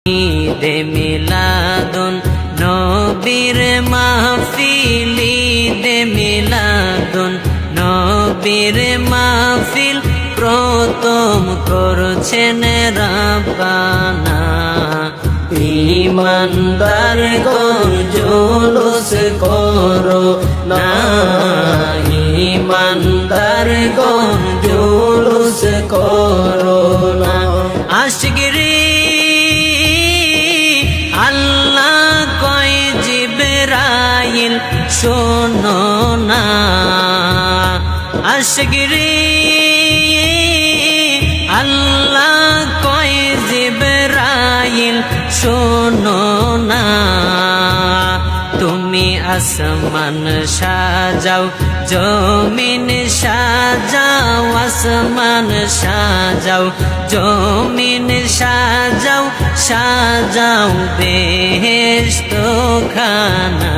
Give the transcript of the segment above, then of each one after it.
ঈদে মিলাদুন নবীর মাহফিল, ঈদে মিলাদুন নবীর মাহফিল প্রথম করছেন রাব্বানা। ঈমানদারগণ জুলুস করো না, ঈমানদারগণ জুলুস করো না। আশিকরে আল্লাহ কয় জিবরাইল শোনো না, আশিকরে আল্লাহ কয় জিবরাইল শোনো না। তুমি আসমান সাজাও জমিন সাজাও, আসমান সাজাও জমিন সাজাও, সাজাও বেহেশত খানা।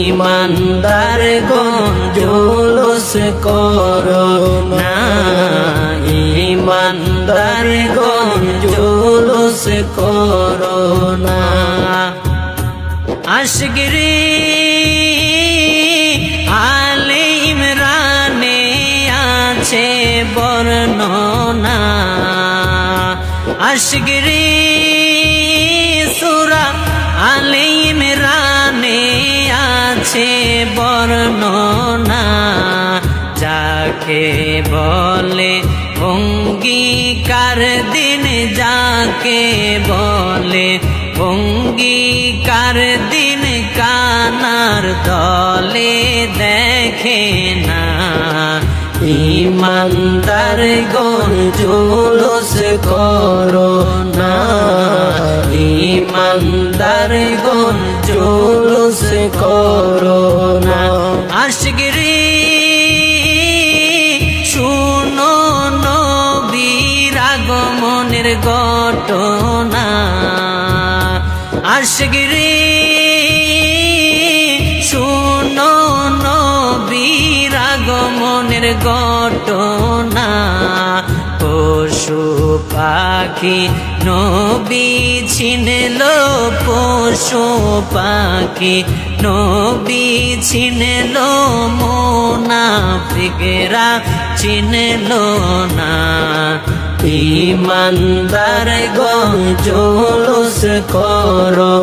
ঈমানদারগণ জুলুস করো না, ঈমানদারগণ জুলুস করো না। আশিকরে আলে ইমরানে আছে বর্ণনা, আশিকরে সূরা আলে ইমরানে আছে বর্ণনা। যাকে বলে অঙ্গীকার দিন, যাকে বলে অঙ্গীকার দিন কানার দলে দেখে না। ঈমানদারগণ জুলুস করো না, ঈমানদারগণ জুলুস করো না। আশিকরে শুনো নবীর আগমনের ঘটনা, আশিকরে শুনো নবীর আগমনের ঘটনা। পশু পাখি নবী ছিনল, পশু পাখি নবী ছিনল, মুনাফিকরা চিনল না। ঈমানদারগণ জুলুস করো